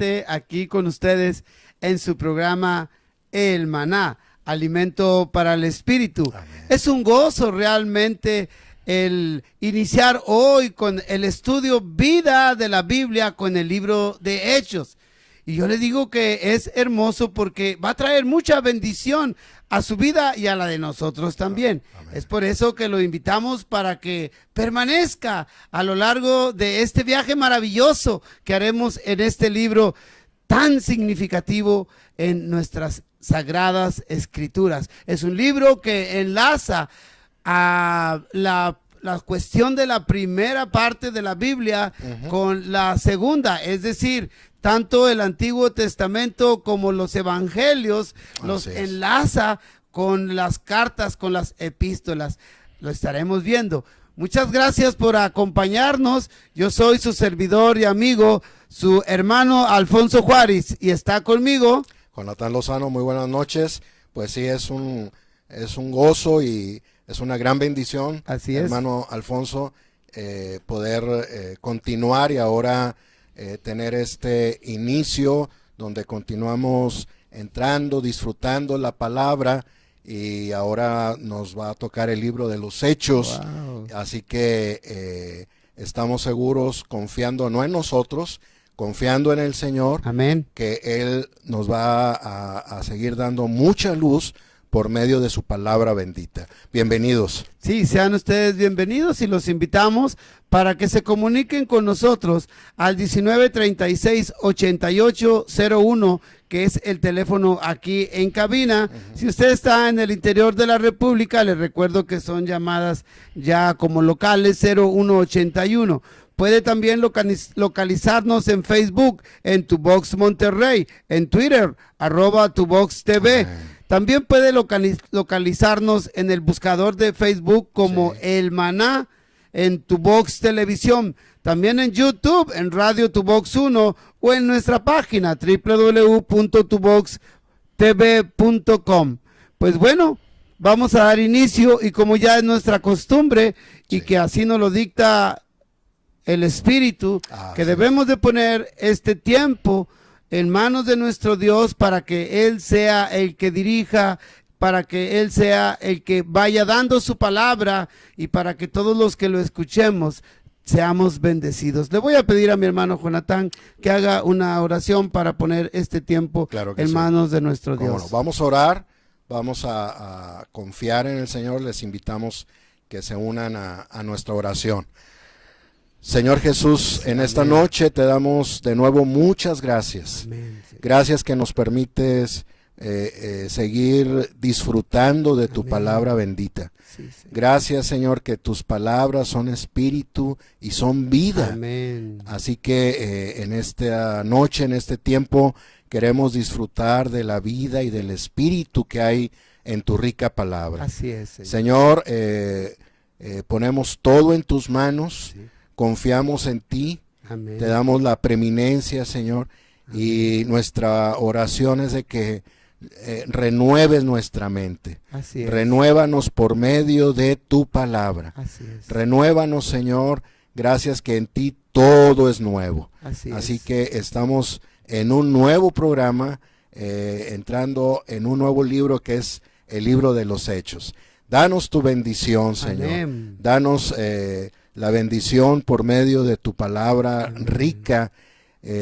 nuevamente aquí con ustedes en su programa El Maná, alimento para el espíritu. Amén. Es un gozo realmente el iniciar hoy con el estudio vida de la Biblia con el libro de Hechos. Y yo le digo que es hermoso porque va a traer mucha bendición a su vida y a la de nosotros también. Amén. Es por eso que lo invitamos para que permanezca a lo largo de este viaje maravilloso que haremos en este libro tan significativo en nuestras sagradas escrituras. Es un libro que enlaza a la cuestión de la primera parte de la Biblia con la segunda, es decir, tanto el Antiguo Testamento como los evangelios los enlaza con las cartas, con las epístolas. Lo estaremos viendo. Muchas gracias por acompañarnos. Yo soy su servidor y amigo, su hermano Alfonso Juárez, y está conmigo Jonathan Lozano. Muy buenas noches. Pues sí, es un gozo y es una gran bendición, así es, hermano Alfonso, poder continuar y ahora tener este inicio donde continuamos entrando, disfrutando la palabra, y ahora nos va a tocar el libro de los Hechos. Wow. Así que estamos seguros, confiando no en nosotros, confiando en el Señor. Amén. Que Él nos va a seguir dando mucha luz por medio de su palabra bendita. Bienvenidos. Sí, sean ustedes bienvenidos y los invitamos para que se comuniquen con nosotros al 1936-8801, que es el teléfono aquí en cabina. Si usted está en el interior de la República, les recuerdo que son llamadas ya como locales 0181. Puede también localizarnos en Facebook, en Tubox Monterrey, en Twitter, @TuboxTV. Amén. También puede localizarnos en el buscador de Facebook como El Maná, en Tubox Televisión, también en YouTube, en Radio Tubox 1 o en nuestra página www.tuboxtv.com. Pues bueno, vamos a dar inicio, y como ya es nuestra costumbre y que así nos lo dicta el Espíritu, que debemos de poner este tiempo en manos de nuestro Dios para que Él sea el que dirija, para que Él sea el que vaya dando su palabra y para que todos los que lo escuchemos seamos bendecidos. Le voy a pedir a mi hermano Jonathan que haga una oración para poner este tiempo en manos de nuestro Dios. No? Vamos a orar, vamos a confiar en el Señor. Les invitamos que se unan a nuestra oración. Señor Jesús, en esta noche te damos de nuevo muchas gracias. Amén. Gracias que nos permites seguir disfrutando de tu palabra bendita. Gracias, Señor, que tus palabras son espíritu y son vida. Amén. Así que en esta noche, en este tiempo, queremos disfrutar de la vida y del espíritu que hay en tu rica palabra. Así es, Señor, ponemos todo en tus manos. Confiamos en ti. Amén. Te damos la preeminencia, Señor. Amén. Y nuestra oración es de que renueves nuestra mente. Así es. Renuévanos por medio de tu palabra. Así es. Renuévanos, Señor. Gracias que en ti todo es nuevo. Así que estamos en un nuevo programa, entrando en un nuevo libro que es el libro de los Hechos. Danos tu bendición, Señor. Amén. Danos la bendición por medio de tu palabra rica,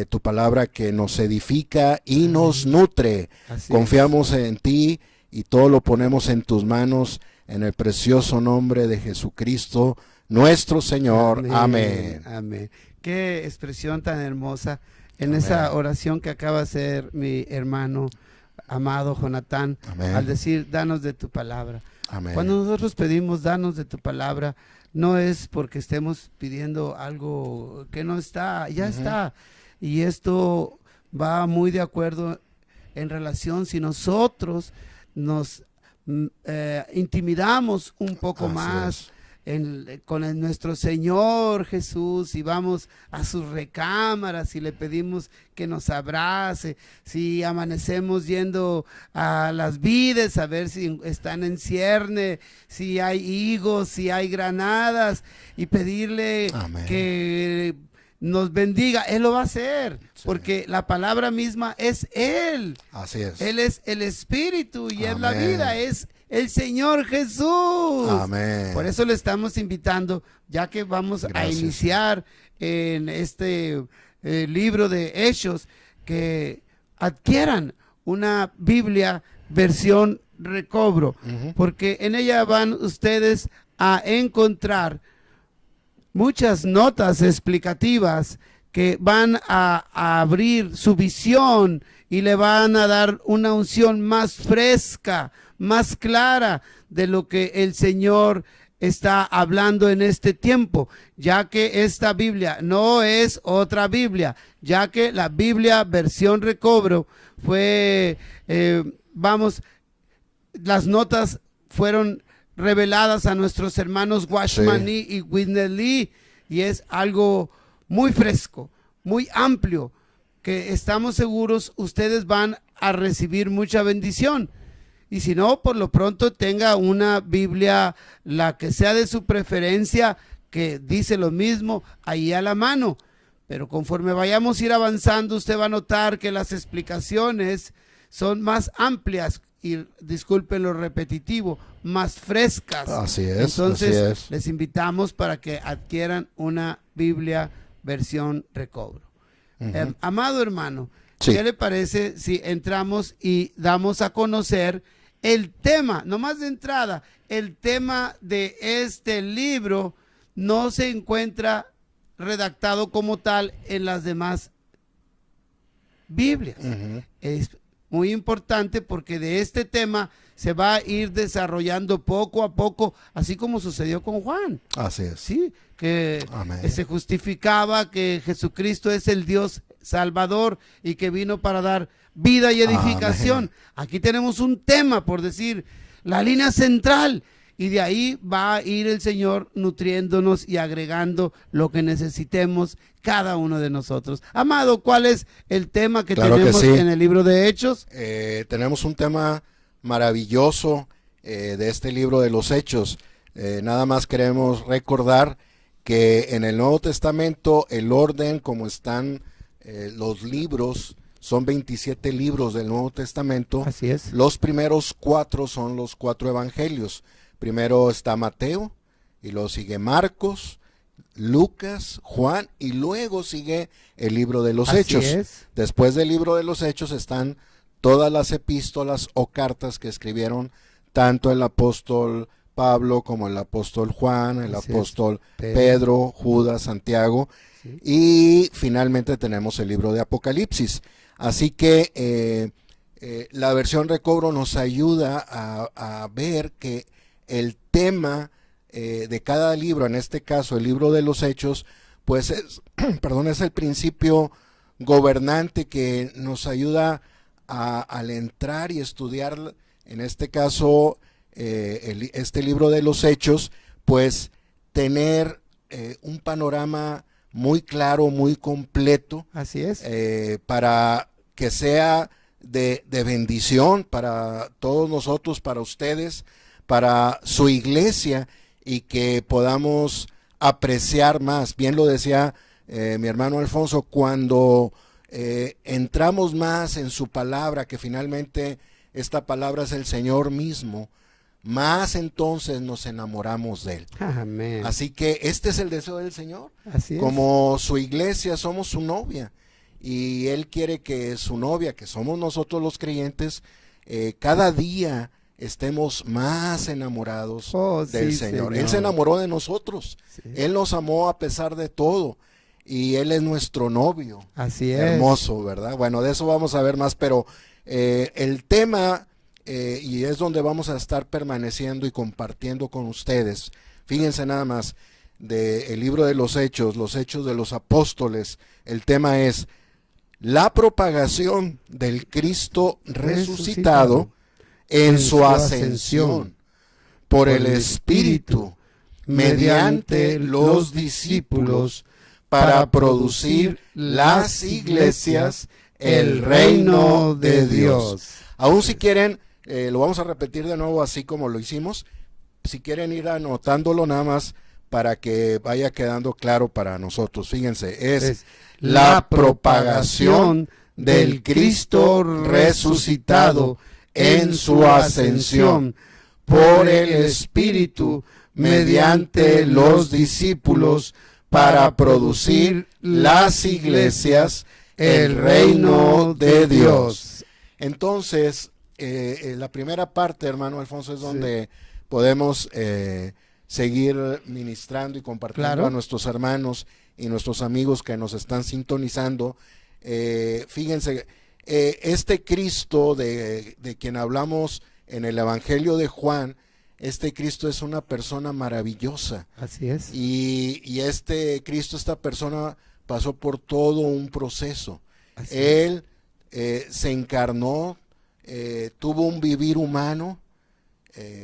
tu palabra que nos edifica y nos nutre. Confiamos en ti y todo lo ponemos en tus manos, en el precioso nombre de Jesucristo, nuestro Señor. Amén. Amén. Qué expresión tan hermosa en esa oración que acaba de hacer mi hermano amado Jonathan. Amén. Al decir, danos de tu palabra. Amén. Cuando nosotros pedimos, danos de tu palabra, no es porque estemos pidiendo algo que no está, ya está. Y esto va muy de acuerdo en relación si nosotros nos intimidamos un poco más con nuestro Señor Jesús, y vamos a sus recámaras y le pedimos que nos abrace, si amanecemos yendo a las vides a ver si están en cierne, si hay higos, si hay granadas, y pedirle que nos bendiga, Él lo va a hacer, porque la palabra misma es Él. Así es. Él es el Espíritu y es la Amén. vida, es el Señor Jesús. Amén. Por eso le estamos invitando, ya que vamos a iniciar en este libro de Hechos, que adquieran una Biblia versión recobro, porque en ella van ustedes a encontrar muchas notas explicativas que van a abrir su visión y le van a dar una unción más fresca, más clara de lo que el Señor está hablando en este tiempo, ya que esta Biblia no es otra Biblia, ya que la Biblia versión recobro fue, las notas fueron reveladas a nuestros hermanos Watchman Nee y Whitney Lee, y es algo muy fresco, muy amplio, que estamos seguros ustedes van a recibir mucha bendición. Y si no, por lo pronto tenga una Biblia, la que sea de su preferencia, que dice lo mismo, ahí a la mano. Pero conforme vayamos a ir avanzando, usted va a notar que las explicaciones son más amplias y, disculpen lo repetitivo, más frescas. Así es. Entonces, así es. les invitamos para que adquieran una Biblia versión recobro. Amado hermano, ¿qué le parece si entramos y damos a conocer el tema, nomás de entrada, el tema de este libro no se encuentra redactado como tal en las demás Biblias? Es muy importante porque de este tema se va a ir desarrollando poco a poco, así como sucedió con Juan. Así es. Sí, que se justificaba que Jesucristo es el Dios Salvador y que vino para dar vida y edificación. Aquí tenemos un tema, por decir, la línea central, y de ahí va a ir el Señor nutriéndonos y agregando lo que necesitemos cada uno de nosotros. Amado, ¿cuál es el tema que tenemos en el libro de Hechos? Tenemos un tema maravilloso de este libro de los Hechos. Nada más queremos recordar que en el Nuevo Testamento el orden como están los libros, son 27 libros del Nuevo Testamento. Así es. Los primeros 4 son los 4 evangelios. Primero está Mateo, y luego sigue Marcos, Lucas, Juan, y luego sigue el libro de los Hechos. Después del libro de los Hechos están todas las epístolas o cartas que escribieron tanto el apóstol Pablo como el apóstol Juan, el apóstol Pedro, Judas, Santiago, y finalmente tenemos el libro de Apocalipsis. Así que la versión recobro nos ayuda a ver que el tema de cada libro, en este caso el libro de los Hechos, pues es, es el principio gobernante que nos ayuda al entrar y estudiar, en este caso este libro de los Hechos, pues tener un panorama muy claro, muy completo. Así es. Para que sea de bendición para todos nosotros, para ustedes, para su iglesia, y que podamos apreciar más. Bien lo decía mi hermano Alfonso, cuando entramos más en su palabra, que finalmente esta palabra es el Señor mismo, más entonces nos enamoramos de Él. Amén. Así que este es el deseo del Señor. Así es. Como su iglesia somos su novia, y Él quiere que su novia, que somos nosotros los creyentes, cada día estemos más enamorados del Señor. Él se enamoró de nosotros. Él nos amó a pesar de todo, y Él es nuestro novio. Así es. Hermoso, ¿verdad? Bueno, de eso vamos a ver más, pero el tema, y es donde vamos a estar permaneciendo y compartiendo con ustedes. Fíjense nada más, del libro de los Hechos de los apóstoles. El tema es la propagación del Cristo resucitado en su ascensión por el Espíritu mediante los discípulos para producir las iglesias, el reino de Dios. Aún si quieren, lo vamos a repetir de nuevo así como lo hicimos. Si quieren ir anotándolo nada más para que vaya quedando claro para nosotros. Fíjense, es la propagación del Cristo resucitado en su ascensión por el Espíritu mediante los discípulos para producir las iglesias, el reino de Dios. Entonces, la primera parte, hermano Alfonso, es donde podemos seguir ministrando y compartiendo a nuestros hermanos y nuestros amigos que nos están sintonizando. Fíjense, este Cristo de quien hablamos en el Evangelio de Juan, este Cristo es una persona maravillosa. Así es. Y este Cristo, esta persona, pasó por todo un proceso. Así Él se encarnó, tuvo un vivir humano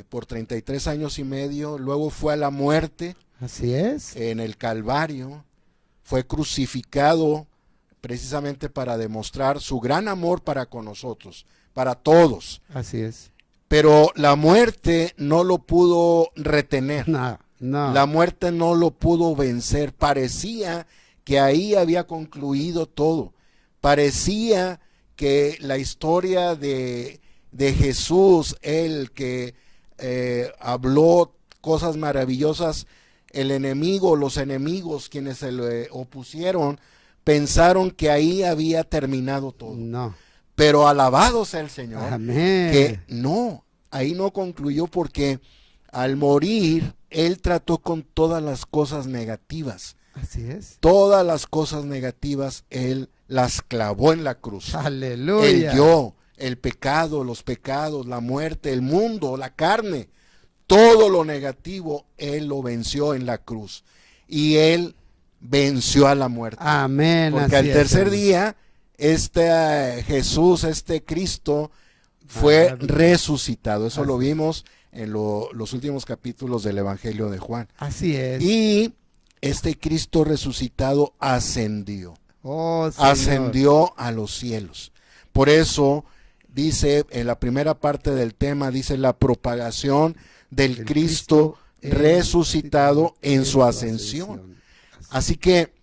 por 33 años y medio, luego fue a la muerte. Así es. En el Calvario, fue crucificado precisamente para demostrar su gran amor para con nosotros, para todos. Así es. Pero la muerte no lo pudo retener. No. La muerte no lo pudo vencer. Parecía que ahí había concluido todo. Parecía que la historia de Jesús, el que habló cosas maravillosas, el enemigo, los enemigos, quienes se le opusieron, pensaron que ahí había terminado todo. No. Pero alabado sea el Señor. Amén. Que no, ahí no concluyó, porque al morir, Él trató con todas las cosas negativas. Así es. Todas las cosas negativas Él las clavó en la cruz. Aleluya. El yo, el pecado, los pecados, la muerte, el mundo, la carne, todo lo negativo Él lo venció en la cruz. Y Él venció a la muerte. Amén. Porque al tercer día, Jesús, este Cristo, fue resucitado. Eso lo vimos en los últimos capítulos del Evangelio de Juan. Así es. Y este Cristo resucitado ascendió. Oh, Señor. Ascendió a los cielos. Por eso dice en la primera parte del tema, dice la propagación del Cristo resucitado en su ascensión. Así que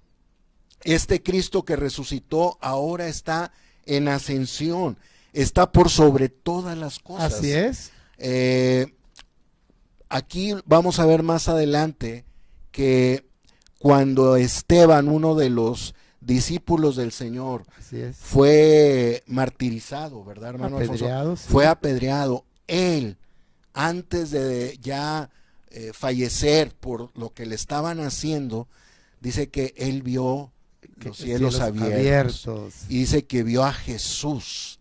este Cristo que resucitó ahora está en ascensión, está por sobre todas las cosas. Así es. Aquí vamos a ver más adelante que cuando Esteban, uno de los discípulos del Señor, fue martirizado, ¿verdad, hermano Alfonso? Sí. Fue apedreado. Él, antes de ya fallecer por lo que le estaban haciendo, dice que él vio los cielos abiertos. Y dice que vio a Jesús.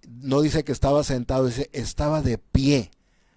No dice que estaba sentado, dice estaba de pie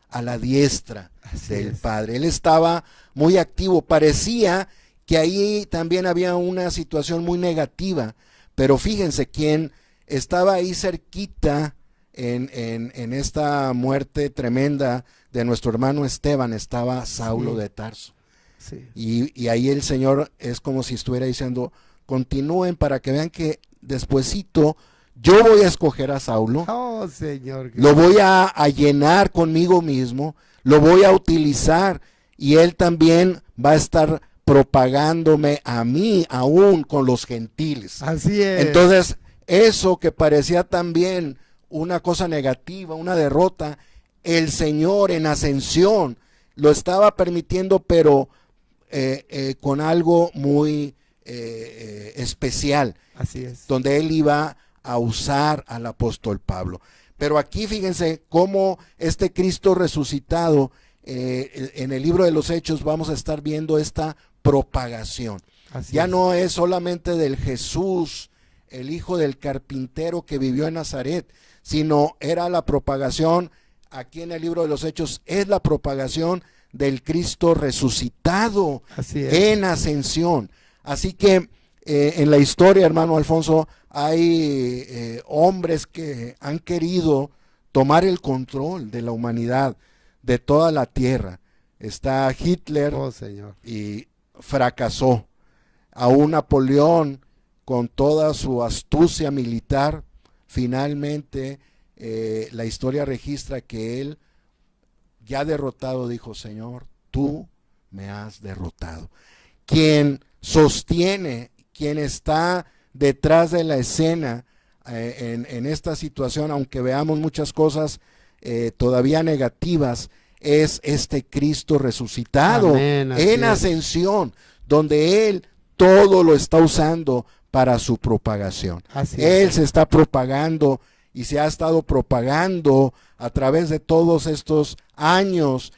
a la diestra del Padre. Él estaba muy activo. Parecía que ahí también había una situación muy negativa, pero fíjense, quien estaba ahí cerquita en esta muerte tremenda de nuestro hermano Esteban, estaba Saulo de Tarso. Sí. Y ahí el Señor es como si estuviera diciendo, continúen para que vean que despuesito yo voy a escoger a Saulo. Oh, Señor. Lo voy a llenar conmigo mismo, lo voy a utilizar, y él también va a estar propagándome a mí aún con los gentiles. Así es. Entonces, eso que parecía también una cosa negativa, una derrota, el Señor en ascensión lo estaba permitiendo, pero con algo muy especial. Así es. Donde él iba a usar al apóstol Pablo. Pero aquí fíjense cómo este Cristo resucitado, en el libro de los Hechos vamos a estar viendo esta propagación. Ya no es solamente del Jesús, el hijo del carpintero que vivió en Nazaret, sino era la propagación, aquí en el libro de los Hechos, es la propagación del Cristo resucitado en ascensión. Así que en la historia, hermano Alfonso, hay hombres que han querido tomar el control de la humanidad, de toda la tierra. Está Hitler, Señor, y fracasó. Aún Napoleón, con toda su astucia militar, finalmente la historia registra que él, ya derrotado, dijo: Señor, tú me has derrotado. Quien sostiene, quien está detrás de la escena en esta situación, aunque veamos muchas cosas todavía negativas, es este Cristo resucitado. Amén, en ascensión, donde Él todo lo está usando para su propagación. Él se está propagando y se ha estado propagando a través de todos estos años.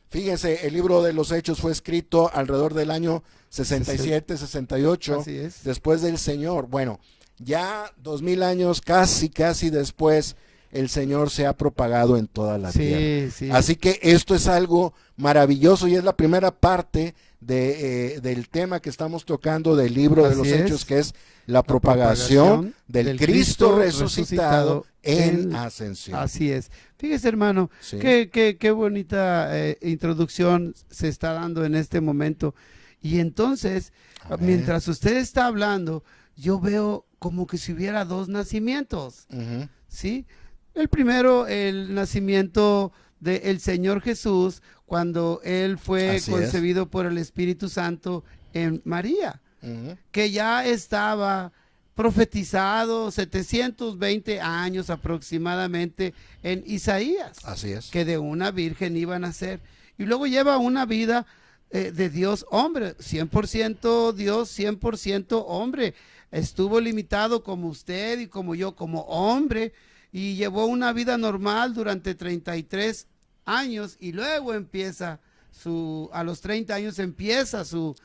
Fíjense, el libro de los Hechos fue escrito alrededor del año 67, 68, después del Señor. Bueno, ya 2000 años casi después, el Señor se ha propagado en toda la tierra. Así que esto es algo maravilloso y es la primera parte del tema que estamos tocando del libro de los Hechos, que es la propagación del Cristo resucitado en ascensión. Así es. Fíjese, hermano, qué bonita introducción se está dando en este momento. Y entonces, mientras usted está hablando, yo veo como que si hubiera dos nacimientos, ¿sí? El primero, el nacimiento del Señor Jesús, cuando Él fue concebido por el Espíritu Santo en María, que ya estaba profetizado 720 años aproximadamente en Isaías. Así es. Que de una virgen iba a nacer. Y luego lleva una vida de Dios hombre, 100% Dios, 100% hombre. Estuvo limitado como usted y como yo, como hombre, y llevó una vida normal durante 33 años y luego empieza a los 30 años empieza su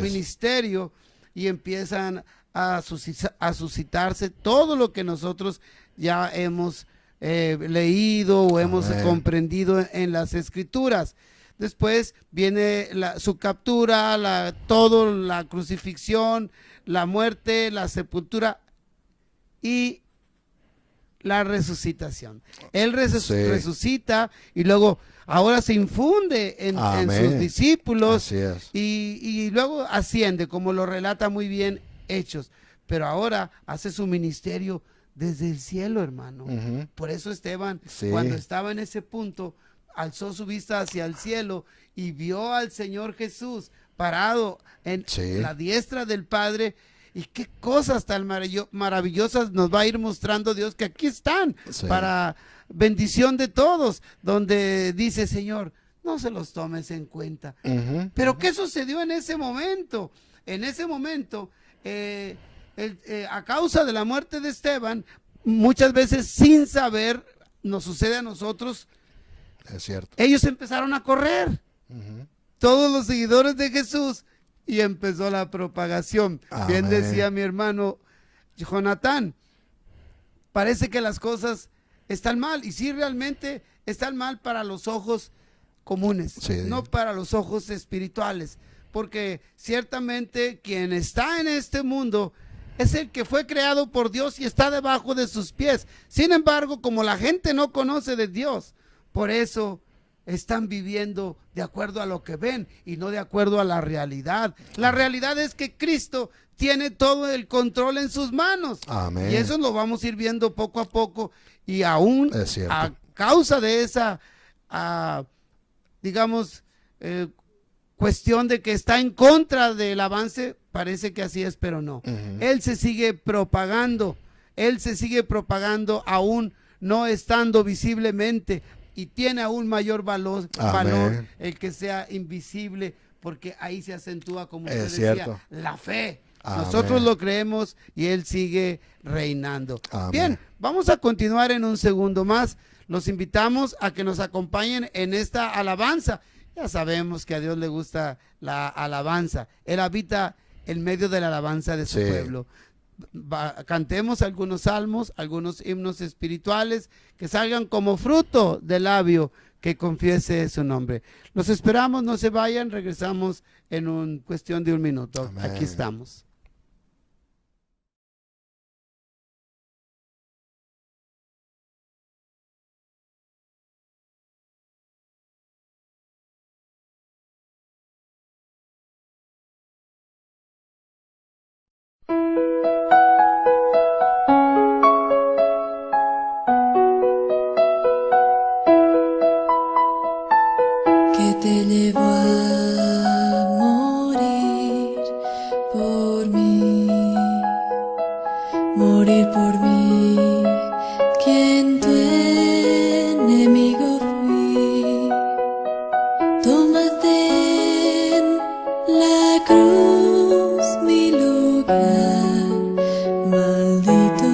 ministerio y empiezan a suscitarse todo lo que nosotros ya hemos leído o hemos comprendido en las Escrituras. Después viene su captura, la crucifixión, la muerte, la sepultura y la resucitación. Él resucita y luego ahora se infunde en sus discípulos y luego asciende, como lo relata muy bien Hechos, pero ahora hace su ministerio desde el cielo, hermano. Por eso Esteban, cuando estaba en ese punto, alzó su vista hacia el cielo y vio al Señor Jesús parado en la diestra del Padre. Y qué cosas tan maravillosas nos va a ir mostrando Dios, que aquí están para bendición de todos, donde dice: Señor, no se los tomes en cuenta. Pero ¿qué sucedió en ese momento? En ese momento, a causa de la muerte de Esteban, muchas veces sin saber, nos sucede a nosotros, es cierto, ellos empezaron a correr, todos los seguidores de Jesús, y empezó la propagación. Bien decía mi hermano Jonathan, parece que las cosas están mal, y sí, realmente están mal para los ojos comunes, no para los ojos espirituales, porque ciertamente quien está en este mundo es el que fue creado por Dios y está debajo de sus pies. Sin embargo, como la gente no conoce de Dios, por eso están viviendo de acuerdo a lo que ven y no de acuerdo a la realidad. La realidad es que Cristo tiene todo el control en sus manos. Y eso lo vamos a ir viendo poco a poco, y aún a causa de esa, cuestión de que está en contra del avance, parece que así es, pero no. Él se sigue propagando, aún no estando visiblemente, y tiene aún mayor valor el que sea invisible, porque ahí se acentúa, como usted decía, la fe. Nosotros lo creemos y Él sigue reinando. Bien, vamos a continuar en un segundo más. Los invitamos a que nos acompañen en esta alabanza. Ya sabemos que a Dios le gusta la alabanza. Él habita en medio de la alabanza de su pueblo. Cantemos algunos salmos, algunos himnos espirituales que salgan como fruto del labio que confiese su nombre. Los esperamos, no se vayan, regresamos en cuestión de un minuto. Aquí estamos. Que te llevó a cruz mi lugar. Maldito,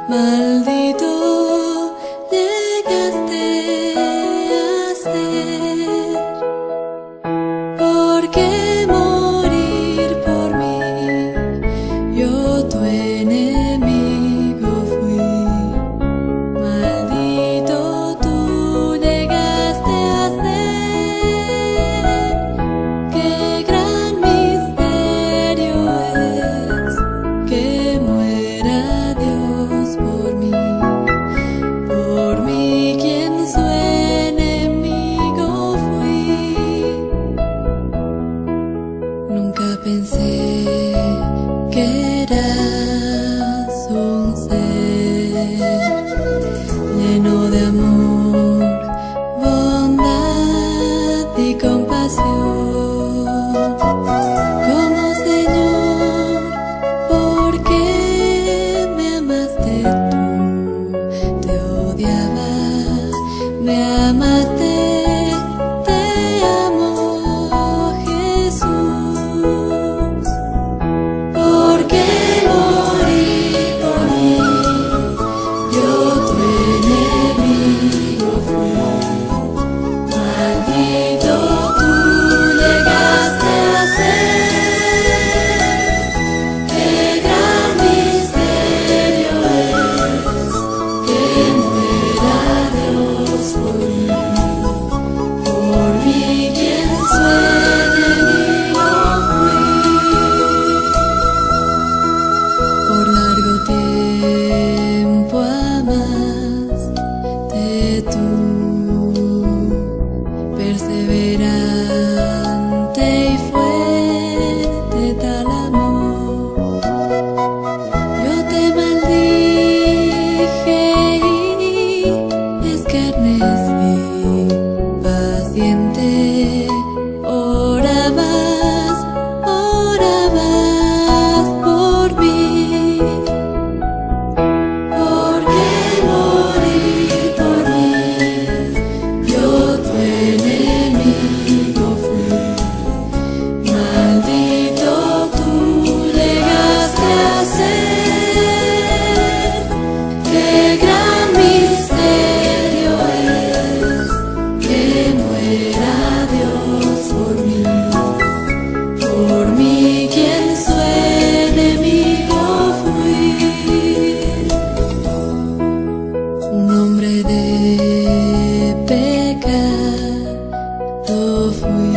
maldito llegaste a ser. ¿Por qué morir por mí? Yo tu enemigo fui. Maldito tú llegaste a ser. Qué gran misterio es que muera Dios por mí. Por mí quien su enemigo fui. Nunca pensé que eras un ser lleno de amor, bondad y compasión. Como Señor, ¿por qué me amaste tú? Te odiaba, me amaste, te amo, Jesús. ¿Por qué morir por mí? Yo tu enemigo fui. Maldito tú llegaste a ser. Qué gran misterio es que muera Dios por mí. Por mí quien su enemigo fui. Por largo tiempo amaste tú, perseverante y fuerte tal amor. Yo te maldije y escarnecí, paciente orabas por mí. ¿Por qué morir por mí? Yo tu enemigo fui. Maldito tú llegaste a ser. Qué gran misterio es que muera Dios por mí. Por mí quien su enemigo fui. Un hombre de pecado fui,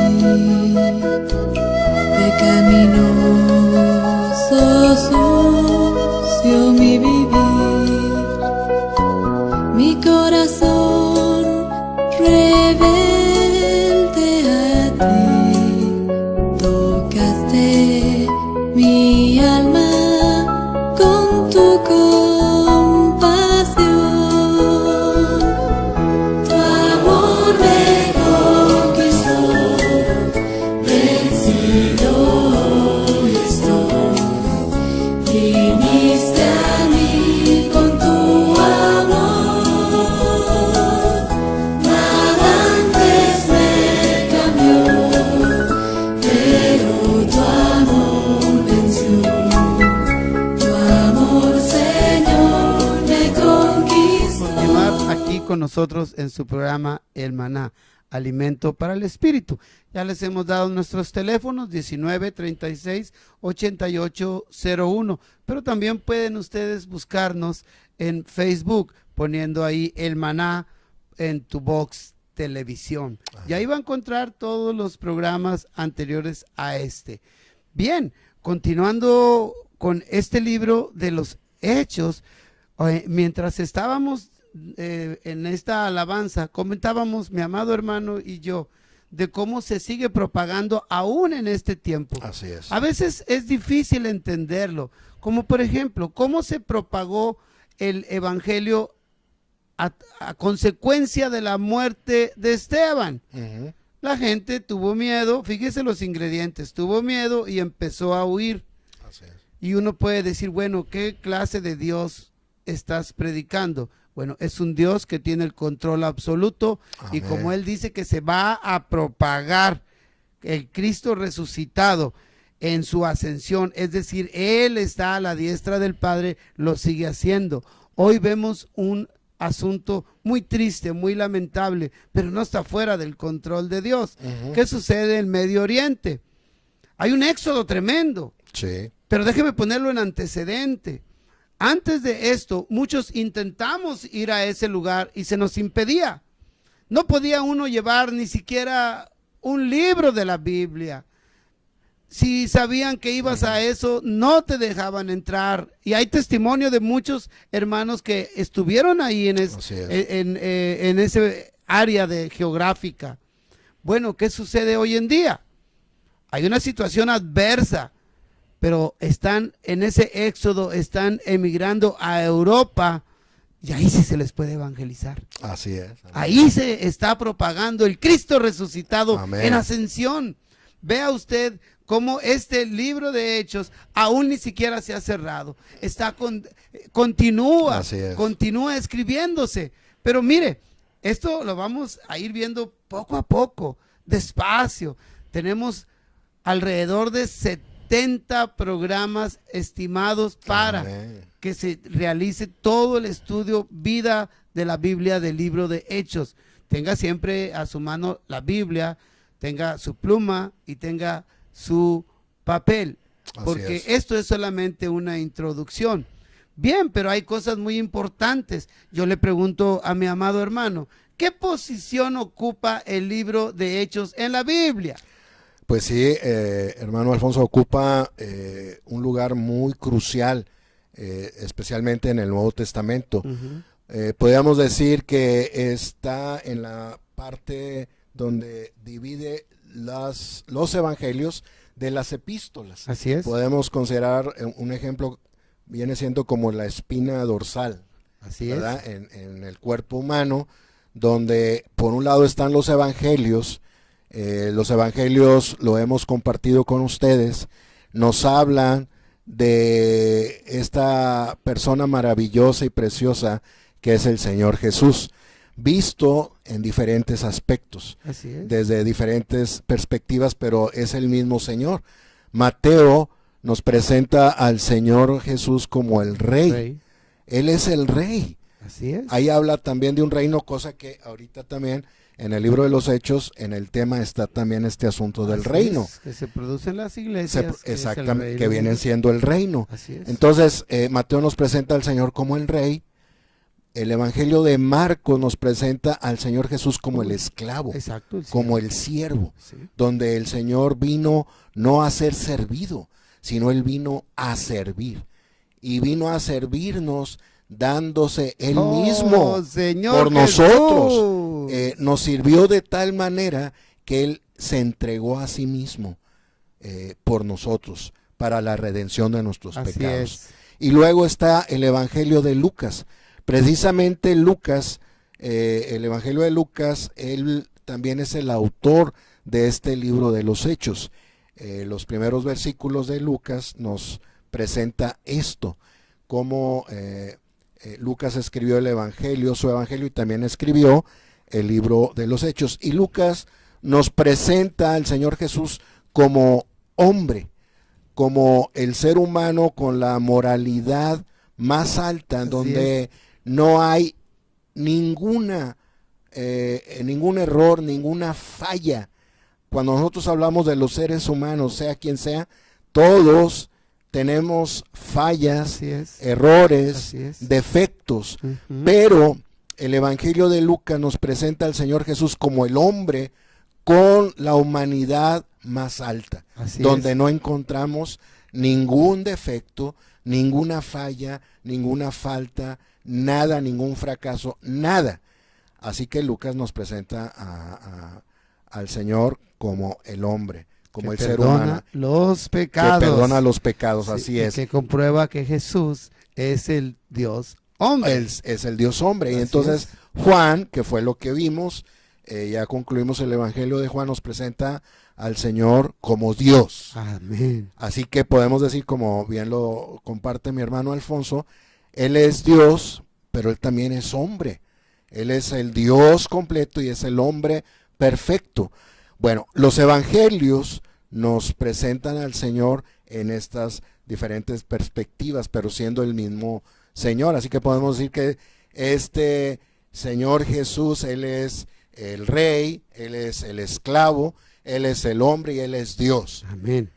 pecaminoso, sucio mi vivir, mi corazón rebelde a ti. Tocaste mi alma con tu compasión. Tu amor me conquistó, vencido estoy. Viniste a mí con tu amor. Nada antes me cambió, pero tu amor venció. Tu amor, Señor, me conquistó. Continuar aquí con nosotros en su programa El Maná, alimento para el espíritu. Ya les hemos dado nuestros teléfonos 19 36 88 01, pero también pueden ustedes buscarnos en Facebook poniendo ahí El Maná en tu box televisión. Y ahí va a encontrar todos los programas anteriores a este. Bien, continuando con este libro de los Hechos, mientras estábamos en esta alabanza, comentábamos mi amado hermano y yo de cómo se sigue propagando aún en este tiempo. Así es. A veces es difícil entenderlo, como por ejemplo, cómo se propagó el evangelio a consecuencia de la muerte de Esteban. Ujú. La gente tuvo miedo, fíjese los ingredientes, tuvo miedo y empezó a huir. Así es. Y uno puede decir, bueno, ¿qué clase de Dios estás predicando? Bueno, es un Dios que tiene el control absoluto. Amén. Y como Él dice que se va a propagar el Cristo resucitado en su ascensión, es decir, Él está a la diestra del Padre, lo sigue haciendo. Hoy vemos un asunto muy triste, muy lamentable, pero no está fuera del control de Dios. ¿Qué sucede en Medio Oriente? Hay un éxodo tremendo, Sí. pero déjeme ponerlo en antecedente. Antes de esto, muchos intentamos ir a ese lugar y se nos impedía. No podía uno llevar ni siquiera un libro de la Biblia. Si sabían que ibas a eso, no te dejaban entrar. Y hay testimonio de muchos hermanos que estuvieron ahí en ese área geográfica. Bueno, ¿qué sucede hoy en día? Hay una situación adversa, pero están en ese éxodo, están emigrando a Europa, y ahí sí se les puede evangelizar. Así es. Ahí se está propagando el Cristo resucitado Amén. en ascensión. Vea usted cómo este libro de Hechos aún ni siquiera se ha cerrado. Continúa escribiéndose. Pero mire, esto lo vamos a ir viendo poco a poco, despacio. Tenemos alrededor de 70 programas estimados para Amén. que se realice todo el estudio vida de la Biblia del libro de Hechos. Tenga siempre a su mano la Biblia, tenga su pluma y tenga su papel, porque esto es solamente una introducción. Bien, pero hay cosas muy importantes. Yo le pregunto a mi amado hermano, ¿qué posición ocupa el libro de Hechos en la Biblia? Pues sí, hermano Alfonso, ocupa un lugar muy crucial, especialmente en el Nuevo Testamento. Podríamos decir que está en la parte donde divide los evangelios de las epístolas. Así es. Podemos considerar un ejemplo, viene siendo como la espina dorsal. Así ¿verdad? es. En el cuerpo humano, donde por un lado están los evangelios. Los evangelios lo hemos compartido con ustedes, nos hablan de esta persona maravillosa y preciosa que es el Señor Jesús, visto en diferentes aspectos, Así es. desde diferentes perspectivas, pero es el mismo Señor. Mateo nos presenta al Señor Jesús como el Rey. Él es el Rey. Así es. Ahí habla también de un reino, cosa que ahorita también en el libro de los Hechos, en el tema está también este asunto del reino. Que se produce en las iglesias. Exactamente, que vienen siendo el reino. Así es. Entonces, Mateo nos presenta al Señor como el Rey. El Evangelio de Marcos nos presenta al Señor Jesús como el esclavo, Exacto, como el siervo, sí. donde el Señor vino no a ser servido, sino Él vino a servir. Y vino a servirnos dándose Él mismo Señor por Jesús. nosotros. Nos sirvió de tal manera que Él se entregó a sí mismo por nosotros, para la redención de nuestros Así pecados. es. Y luego está el Evangelio de Lucas. Precisamente Lucas, el Evangelio de Lucas, él también es el autor de este libro de los Hechos. Los primeros versículos de Lucas nos presenta esto, cómo Lucas escribió el Evangelio, su Evangelio, y también escribió el libro de los Hechos. Y Lucas nos presenta al Señor Jesús como hombre, como el ser humano con la moralidad más alta, donde no hay ningún error, ninguna falla. Cuando nosotros hablamos de los seres humanos, sea quien sea, todos tenemos fallas, errores, defectos, pero el Evangelio de Lucas nos presenta al Señor Jesús como el hombre con la humanidad más alta, donde no encontramos ningún defecto, ninguna falla, ninguna falta, nada, ningún fracaso, nada. Así que Lucas nos presenta al Señor como el hombre, como el ser humano, los pecados, que perdona los pecados, así es, que comprueba que Jesús es el Dios hombre, es el Dios hombre. Y entonces Juan, que fue lo que vimos, ya concluimos el Evangelio de Juan, nos presenta al Señor como Dios. Amén. Así que podemos decir, como bien lo comparte mi hermano Alfonso, Él es Dios, pero Él también es hombre. Él es el Dios completo y es el hombre perfecto. Bueno, los evangelios nos presentan al Señor en estas diferentes perspectivas, pero siendo el mismo Señor. Así que podemos decir que este Señor Jesús, Él es el Rey, Él es el esclavo, Él es el hombre y Él es Dios. Amén.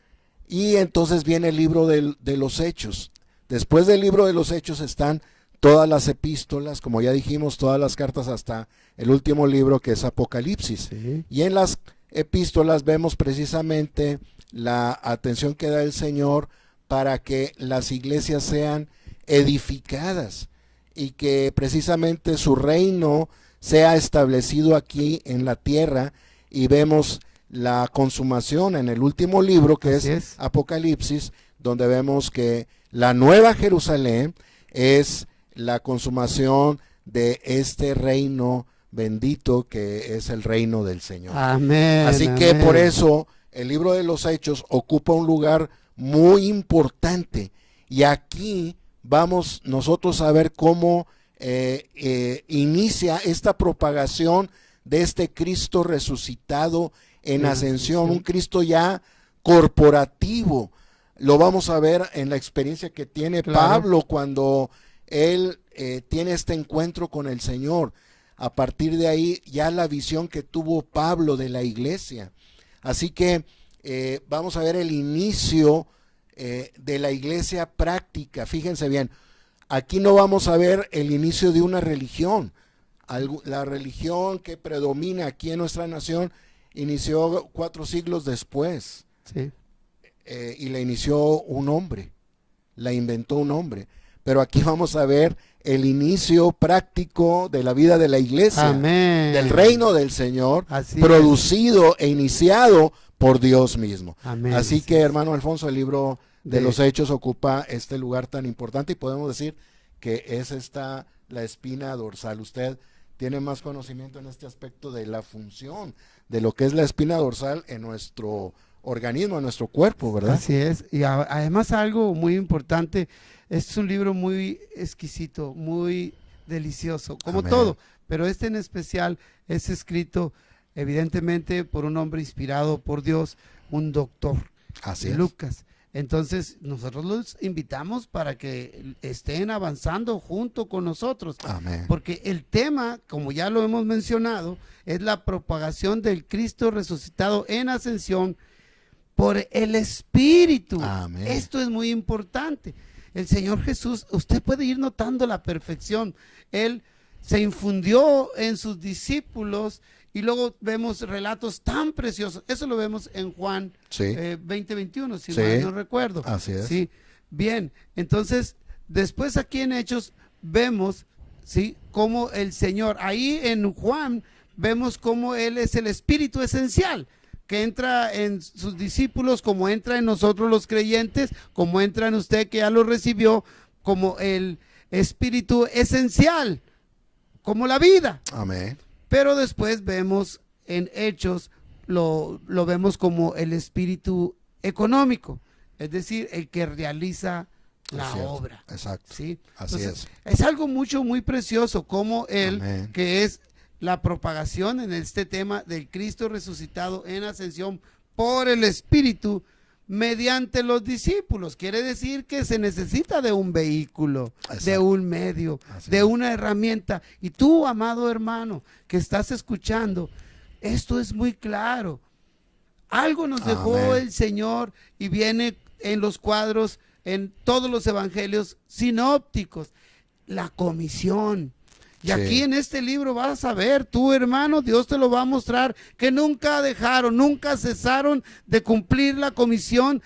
Y entonces viene el libro de los Hechos. Después del libro de los Hechos están todas las epístolas, como ya dijimos, todas las cartas hasta el último libro, que es Apocalipsis. Sí. Y en las epístolas vemos precisamente la atención que da el Señor para que las iglesias sean edificadas y que precisamente su reino sea establecido aquí en la tierra, y vemos la consumación en el último libro, que Así es. Apocalipsis, donde vemos que la nueva Jerusalén es la consumación de este reino bendito que es el reino del Señor. Amén. Así que amén. por eso el libro de los Hechos ocupa un lugar muy importante, y aquí vamos nosotros a ver cómo inicia esta propagación de este Cristo resucitado en ascensión, un Cristo ya corporativo. Lo vamos a ver en la experiencia que tiene Claro. Pablo cuando él tiene este encuentro con el Señor. A partir de ahí ya la visión que tuvo Pablo de la iglesia. Así que vamos a ver el inicio de la iglesia práctica. Fíjense bien, aquí no vamos a ver el inicio de una religión. La religión que predomina aquí en nuestra nación inició 4 siglos después, Sí. y la inició un hombre, la inventó un hombre. Pero aquí vamos a ver el inicio práctico de la vida de la iglesia, Amén. del reino del Señor, Así producido e iniciado por Dios mismo. Amén. Así que, hermano Alfonso, el libro de De- los Hechos ocupa este lugar tan importante, y podemos decir que es esta la espina dorsal. Usted tiene más conocimiento en este aspecto de la función de lo que es la espina dorsal en nuestro organismo, en nuestro cuerpo, ¿verdad? Así es. Y además algo muy importante, es un libro muy exquisito, muy delicioso, como Amén. todo, pero este en especial es escrito evidentemente por un hombre inspirado por Dios, un doctor, Así es. Lucas. Entonces nosotros los invitamos para que estén avanzando junto con nosotros. Amén. Porque el tema, como ya lo hemos mencionado, es la propagación del Cristo resucitado en ascensión por el Espíritu. Amén. Esto es muy importante. El Señor Jesús, usted puede ir notando la perfección. Él se infundió en sus discípulos, y luego vemos relatos tan preciosos. Eso lo vemos en Juan Sí. 20:21, si Sí. mal no recuerdo. Así es. Sí, bien. Entonces, después aquí en Hechos vemos, sí, cómo el Señor, ahí en Juan vemos cómo Él es el Espíritu esencial, que entra en sus discípulos, como entra en nosotros los creyentes, como entra en usted que ya lo recibió, como el Espíritu esencial, como la vida. Amén. Pero después vemos en Hechos, lo vemos como el espíritu económico, es decir, el que realiza la Es cierto. obra. Exacto. ¿Sí? Así Entonces, es algo muy precioso, como él, Amén. que es la propagación en este tema del Cristo resucitado en ascensión por el Espíritu, mediante los discípulos. Quiere decir que se necesita de un vehículo, Exacto. de un medio, Así de es. una herramienta. Y tú, amado hermano, que estás escuchando, esto es muy claro. Algo nos dejó Amén. el Señor, y viene en los cuadros, en todos los evangelios sinópticos, la comisión. Y Sí. aquí en este libro vas a ver, tú hermano, Dios te lo va a mostrar, que nunca dejaron, nunca cesaron de cumplir la comisión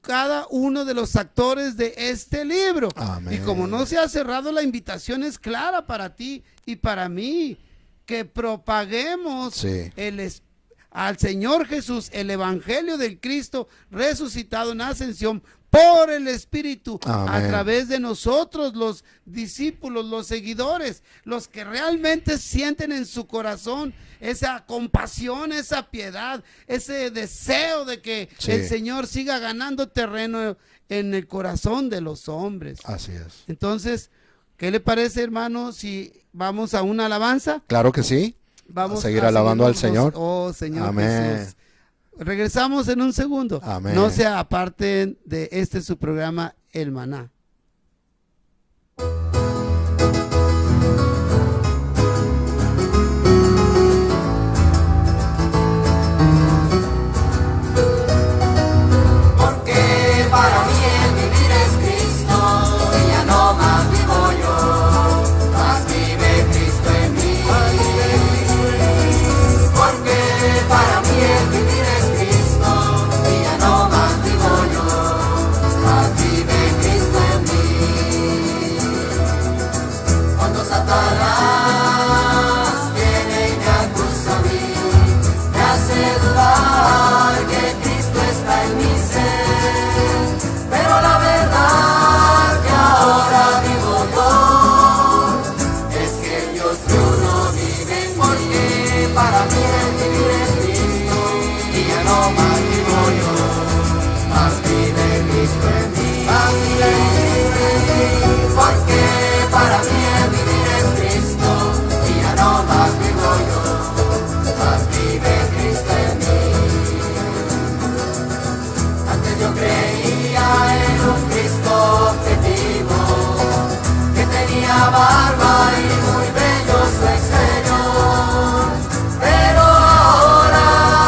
cada uno de los actores de este libro. Amén. Y como no se ha cerrado, la invitación es clara para ti y para mí, que propaguemos Sí. al Señor Jesús, el Evangelio del Cristo resucitado en ascensión por el Espíritu, a Amén. través de nosotros, los discípulos, los seguidores, los que realmente sienten en su corazón esa compasión, esa piedad, ese deseo de que Sí. el Señor siga ganando terreno en el corazón de los hombres. Así es. Entonces, ¿qué le parece, hermano, si vamos a una alabanza? Claro que sí. Vamos a seguir alabando al seguirnos. Señor. Oh, Señor Amén. Jesús. Regresamos en un segundo. Amén. No se aparten de su programa El Maná. Porque para mí el vivir es Cristo y ya no más vivo yo, más vive Cristo en mí. Porque para mí el vivir es Cristo y ya no más vivo yo, más vive Cristo en mí. Cuando Satanás viene y me acusa a mí, me hace dudar que Cristo está en mi ser, pero la verdad que ahora vivo yo es que Dios uno vive en mí. Porque para mí el vivir es Cristo y ya no más vivo yo, más vive Cristo en mí, más vive Cristo en mí. Porque para mí el vivir es Cristo y ya no más vivo yo, más vive Cristo en mí. Antes yo creía en un Cristo objetivo, que tenía barba y muy bello su exterior, pero ahora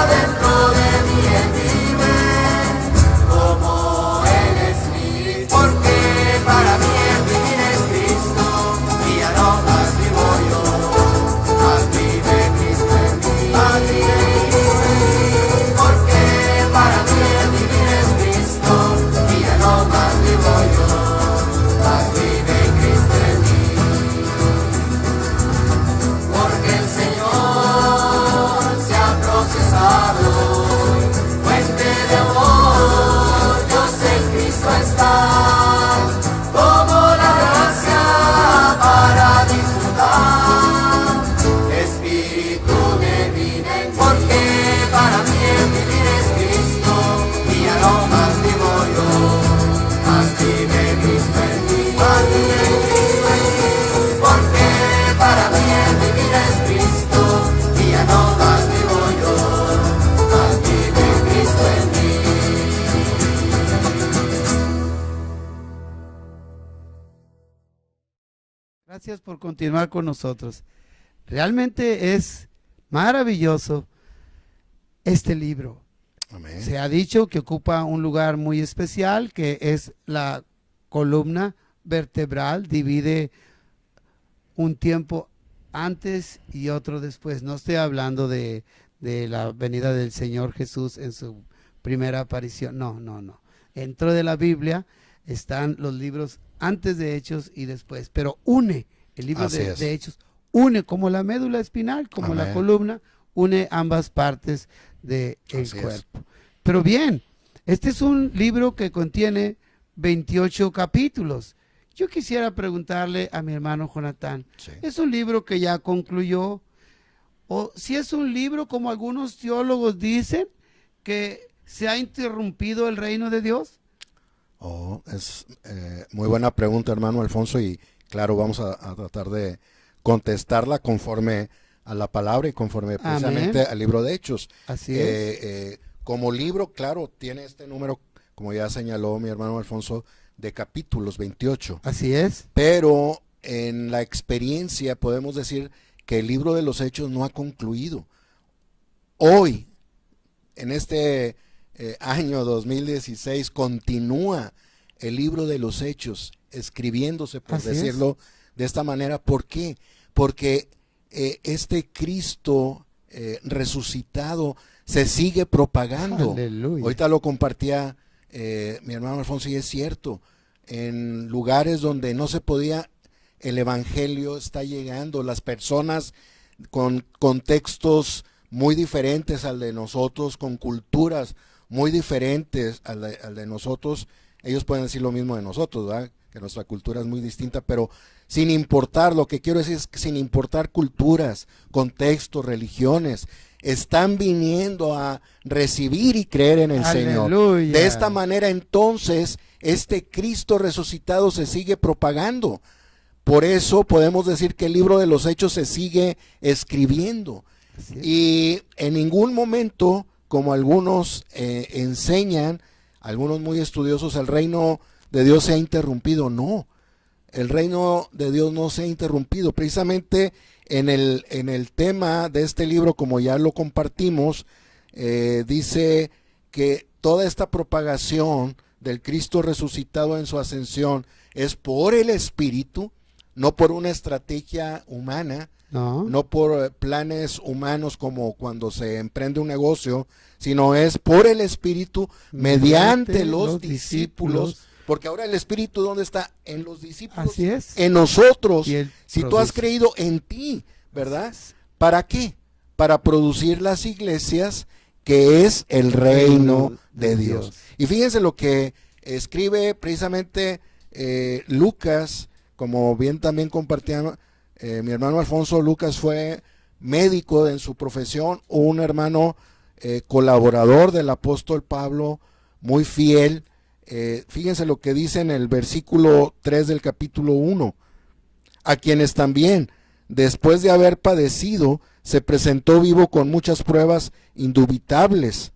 dentro de mí Él vive, como Él es mi. Porque para mí el vivir es Cristo y ya no más vivo yo, más vive Cristo en mí, más vive Cristo en mí. Porque para mí el vivir es Cristo y ya no más vivo yo, más vive Cristo en mí. Porque el Señor se ha procesado, fuente de amor, Dios en Cristo está, como la gracia para disfrutar, Espíritu de vida en mí. Porque para mí el vivir es Cristo y ya no más vivo yo, más vive Cristo en mí, más vive Cristo en mí. Porque para mí el vivir es Cristo y ya no más vivo yo, más vive Cristo en mí. Gracias por continuar con nosotros. Realmente es maravilloso este libro. Amén. Se ha dicho que ocupa un lugar muy especial, que es la columna vertebral, divide un tiempo antes y otro después. No estoy hablando de la venida del Señor Jesús en su primera aparición. No. Dentro de la Biblia están los libros antes de Hechos y después, pero une el libro Así es. de Hechos, une como la médula espinal, como la Amén. columna, une ambas partes del Así es. cuerpo. Pero bien, este es un libro que contiene 28 capítulos. Yo quisiera preguntarle a mi hermano Jonathan, Sí. ¿es un libro que ya concluyó? O si es un libro, como algunos teólogos dicen, que se ha interrumpido el reino de Dios. Oh, es muy buena pregunta, hermano Alfonso, y claro, vamos a tratar de contestarla conforme a la palabra y conforme precisamente al libro de Hechos. Así es. Como libro, claro, tiene este número, como ya señaló mi hermano Alfonso, de capítulos, 28. Así es. Pero en la experiencia podemos decir que el libro de los Hechos no ha concluido. Hoy, en este año 2016, continúa el libro de los Hechos escribiéndose, por Así decirlo de esta manera. ¿Por qué? Porque este Cristo resucitado se sigue propagando. Aleluya. Ahorita lo compartía mi hermano Alfonso, y es cierto, en lugares donde no se podía, el evangelio está llegando, las personas con contextos muy diferentes al de nosotros, con culturas muy diferentes al de nosotros, ellos pueden decir lo mismo de nosotros, ¿verdad? Que nuestra cultura es muy distinta, pero sin importar, lo que quiero decir es que sin importar culturas, contextos, religiones, están viniendo a recibir y creer en el Señor. Aleluya. De esta manera, entonces, este Cristo resucitado se sigue propagando. Por eso podemos decir que el libro de los Hechos se sigue escribiendo. Así es. Y en ningún momento, como algunos enseñan, algunos muy estudiosos, el reino de Dios se ha interrumpido. No, el reino de Dios no se ha interrumpido. Precisamente en el tema de este libro, como ya lo compartimos, dice que toda esta propagación del Cristo resucitado en su ascensión es por el Espíritu, no por una estrategia humana, no por planes humanos como cuando se emprende un negocio, sino es por el Espíritu mediante los discípulos. Porque ahora el Espíritu, ¿dónde está? En los discípulos. Así es. En nosotros. Y él si tú has produce. creído en ti, ¿verdad? Así es. ¿Para qué? Para producir las iglesias, que es el reino de Dios. Y fíjense lo que escribe precisamente Lucas, como bien también compartía mi hermano Alfonso. Lucas fue médico en su profesión, un hermano colaborador del apóstol Pablo, muy fiel. Fíjense lo que dice en el versículo 3 del capítulo 1, a quienes también, después de haber padecido, se presentó vivo con muchas pruebas indubitables,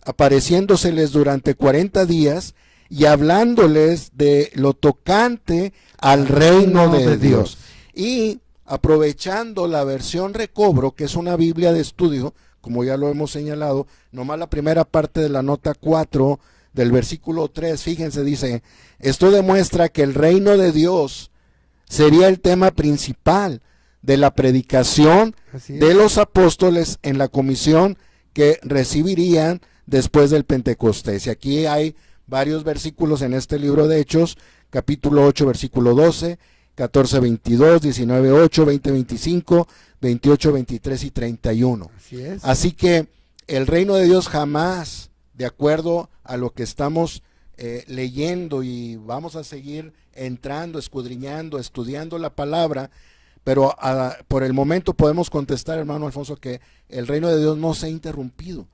apareciéndoseles durante 40 días y hablándoles de lo tocante al reino de Dios. Y aprovechando la versión Recobro, que es una Biblia de estudio, como ya lo hemos señalado, nomás la primera parte de la nota 4 del versículo 3, fíjense, dice: esto demuestra que el reino de Dios sería el tema principal de la predicación de los apóstoles en la comisión que recibirían después del Pentecostés. Y aquí hay varios versículos en este libro de Hechos, capítulo 8, versículo 12, 14, 22, 19, 8, 20, 25, 28, 23 y 31. Así es. Así que el reino de Dios jamás, de acuerdo a lo que estamos leyendo, y vamos a seguir entrando, escudriñando, estudiando la palabra, pero por el momento podemos contestar, hermano Alfonso, que el reino de Dios no se ha interrumpido.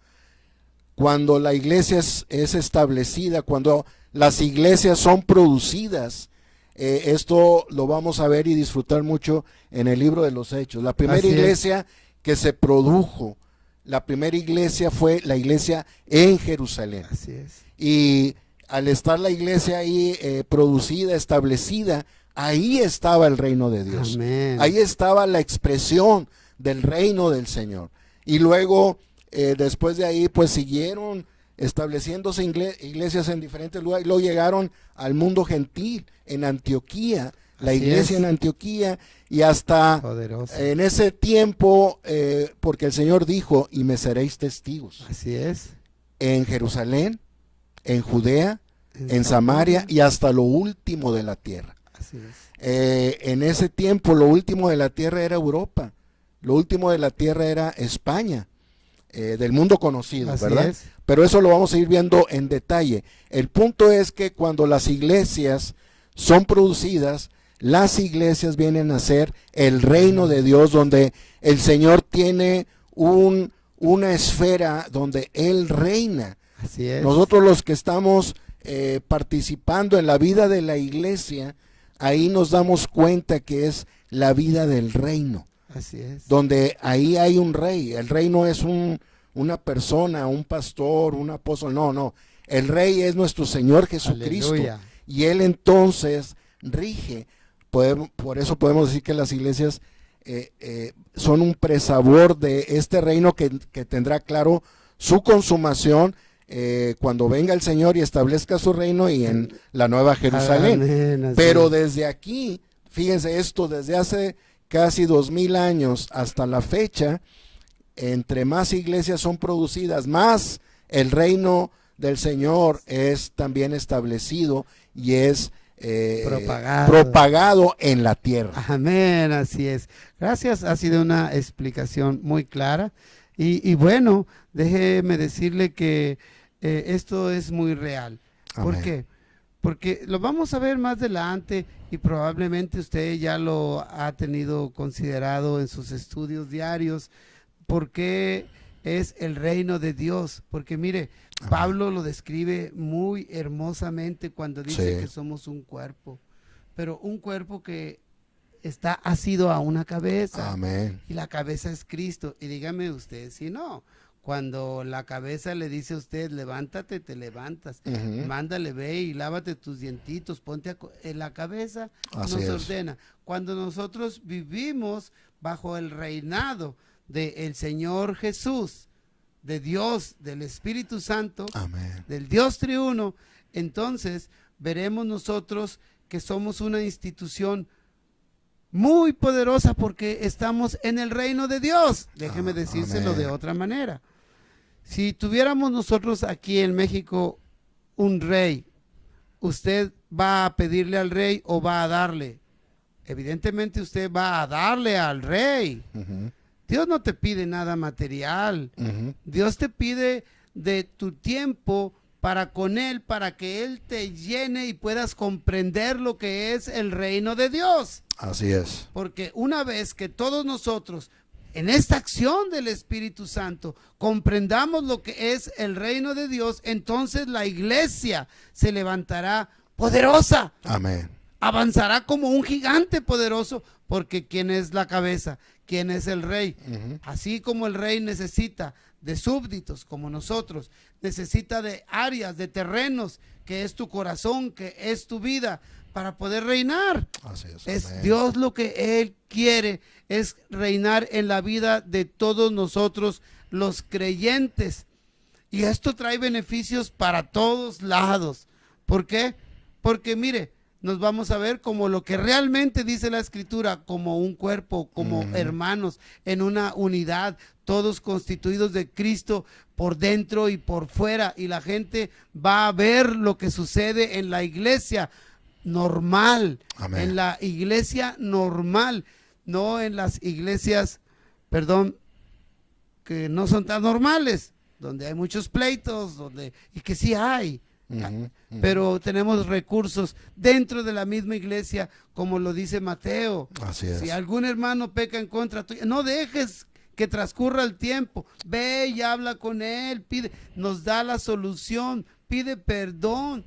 Cuando la iglesia es establecida, cuando las iglesias son producidas, esto lo vamos a ver y disfrutar mucho en el libro de los Hechos. La primera iglesia que se produjo, la primera iglesia fue la iglesia en Jerusalén. Así es. Y al estar la iglesia ahí producida, establecida, ahí estaba el reino de Dios. Amén. Ahí estaba la expresión del reino del Señor. Y luego, después de ahí, pues siguieron estableciéndose iglesias en diferentes lugares. Y luego llegaron al mundo gentil, en Antioquía, la Así iglesia es. en Antioquía, y hasta Poderoso. en ese tiempo, porque el Señor dijo: y me seréis testigos Así es. en Jerusalén, en Judea, en Samaria y hasta lo último de la tierra. Así es. En ese tiempo lo último de la tierra era Europa, lo último de la tierra era España, del mundo conocido, Así ¿verdad? es. Pero eso lo vamos a ir viendo en detalle. El punto es que cuando las iglesias son producidas, las iglesias vienen a ser el reino de Dios, donde el Señor tiene una esfera donde Él reina. Así es. Nosotros los que estamos participando en la vida de la iglesia, ahí nos damos cuenta que es la vida del reino, Así es. donde ahí hay un rey. El rey no es una persona, un pastor, un apóstol, no. El rey es nuestro Señor Jesucristo. Aleluya. Y Él entonces rige. Por eso podemos decir que las iglesias son un presabor de este reino que tendrá, claro, su consumación cuando venga el Señor y establezca su reino y en la Nueva Jerusalén. Amén, así Pero es. desde aquí, fíjense esto, desde hace casi 2000 años hasta la fecha, entre más iglesias son producidas, más el reino del Señor es también establecido y es propagado en la tierra. Amén, así es. Gracias, ha sido una explicación muy clara. Y bueno, déjeme decirle que esto es muy real. ¿Por Amén. qué? Porque lo vamos a ver más adelante y probablemente usted ya lo ha tenido considerado en sus estudios diarios. ¿Por qué es el reino de Dios? Porque mire, Amén. Pablo lo describe muy hermosamente cuando dice Sí. que somos un cuerpo, pero un cuerpo que está asido a una cabeza. Amén. Y la cabeza es Cristo. Y dígame usted, si no, cuando la cabeza le dice a usted, levántate, te levantas. Ujú. Mándale, ve y lávate tus dientitos, ponte en la cabeza, Así nos es. ordena. Cuando nosotros vivimos bajo el reinado del Señor Jesús, de Dios, del Espíritu Santo, Amén. del Dios triuno, entonces veremos nosotros que somos una institución muy poderosa porque estamos en el reino de Dios. Déjeme decírselo amén. de otra manera. Si tuviéramos nosotros aquí en México un rey, ¿usted va a pedirle al rey o va a darle? Evidentemente usted va a darle al rey. Ujú. Dios no te pide nada material. Ujú. Dios te pide de tu tiempo para con Él, para que Él te llene y puedas comprender lo que es el reino de Dios. Así es. Porque una vez que todos nosotros, en esta acción del Espíritu Santo, comprendamos lo que es el reino de Dios, entonces la iglesia se levantará poderosa, Amén. avanzará como un gigante poderoso, porque ¿quién es la cabeza? ¿Quién es el rey? Ujú. Así como el rey necesita de súbditos como nosotros, necesita de áreas, de terrenos, que es tu corazón, que es tu vida, para poder reinar. Así es. Es Amén. Dios lo que Él quiere, es reinar en la vida de todos nosotros, los creyentes. Y esto trae beneficios para todos lados. ¿Por qué? Porque mire, nos vamos a ver como lo que realmente dice la Escritura, como un cuerpo, como hermanos, en una unidad, todos constituidos de Cristo por dentro y por fuera. Y la gente va a ver lo que sucede en la iglesia normal, Amén. en la iglesia normal, no en las iglesias, perdón, que no son tan normales, donde hay muchos pleitos, y que sí hay. Ujú. Ujú. Pero tenemos recursos dentro de la misma iglesia, como lo dice Mateo. Así es. Si algún hermano peca en contra tuya, no dejes que transcurra el tiempo. Ve y habla con él, pide, nos da la solución, pide perdón.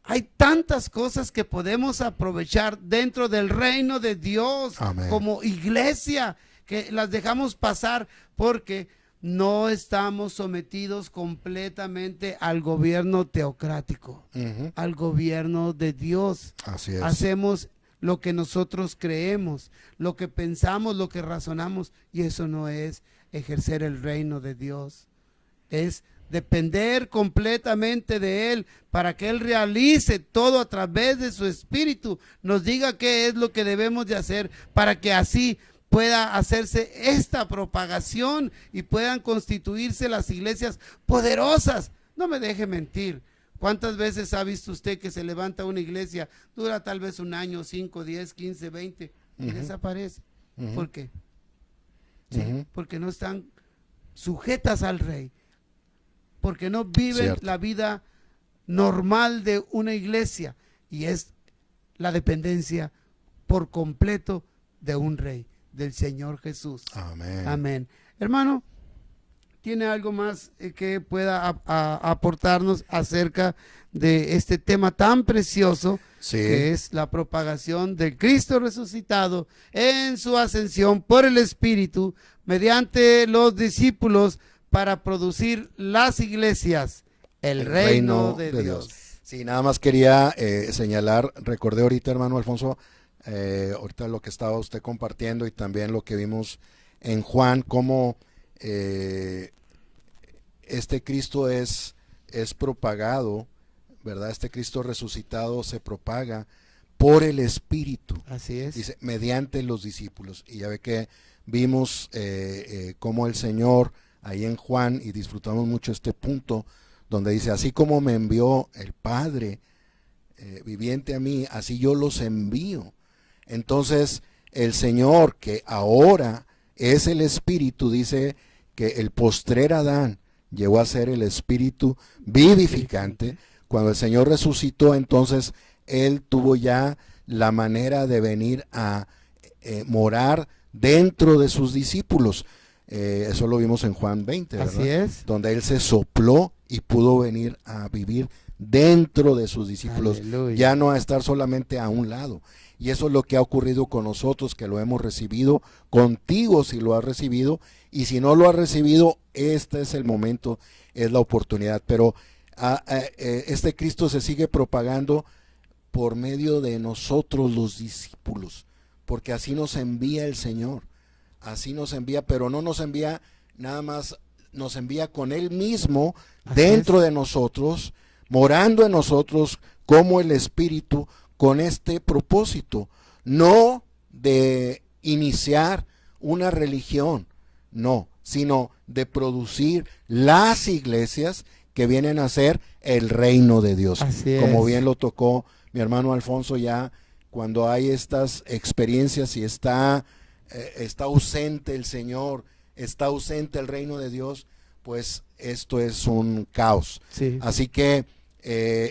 Hay tantas cosas que podemos aprovechar dentro del reino de Dios. Amén. Como iglesia, que las dejamos pasar porque no estamos sometidos completamente al gobierno teocrático, Ujú. al gobierno de Dios. Así es. Hacemos lo que nosotros creemos, lo que pensamos, lo que razonamos, y eso no es ejercer el reino de Dios. Es depender completamente de Él para que Él realice todo a través de su Espíritu, nos diga qué es lo que debemos de hacer para que así pueda hacerse esta propagación y puedan constituirse las iglesias poderosas. No me deje mentir. ¿Cuántas veces ha visto usted que se levanta una iglesia, dura tal vez un año, 5, 10, 15, 20 y desaparece? Ujú. ¿Por qué? Sí, Ujú. porque no están sujetas al rey, porque no viven Cierto. la vida normal de una iglesia, y es la dependencia por completo de un rey, del Señor Jesús. Amén. Amén. Hermano, ¿tiene algo más que pueda aportarnos acerca de este tema tan precioso, Sí. que es la propagación del Cristo resucitado en su ascensión por el Espíritu mediante los discípulos para producir las iglesias, el reino de Dios? Sí, nada más quería señalar, recordé ahorita, hermano Alfonso, ahorita lo que estaba usted compartiendo y también lo que vimos en Juan, cómo este Cristo es propagado, ¿verdad? Este Cristo resucitado se propaga por el Espíritu. Así es. Dice, mediante los discípulos. Y ya ve que vimos cómo el Señor, ahí en Juan, y disfrutamos mucho este punto, donde dice, así como me envió el Padre viviente a mí, así yo los envío. Entonces, el Señor, que ahora es el Espíritu, dice que el postrer Adán llegó a ser el Espíritu vivificante. Cuando el Señor resucitó, entonces Él tuvo ya la manera de venir a morar dentro de sus discípulos. Eso lo vimos en Juan 20, ¿verdad? Así es. Donde Él se sopló y pudo venir a vivir dentro de sus discípulos, Aleluya. ya no a estar solamente a un lado. Y eso es lo que ha ocurrido con nosotros, que lo hemos recibido, contigo si lo has recibido, y si no lo has recibido, este es el momento, es la oportunidad. Pero este Cristo se sigue propagando por medio de nosotros los discípulos, porque así nos envía el Señor, así nos envía, pero no nos envía nada más, nos envía con Él mismo dentro de nosotros, morando en nosotros como el Espíritu, con este propósito, no de iniciar una religión, no, sino de producir las iglesias que vienen a ser el reino de Dios. Así Como es. bien lo tocó mi hermano Alfonso, ya cuando hay estas experiencias y está ausente el Señor, está ausente el reino de Dios, pues esto es un caos. Sí. Así que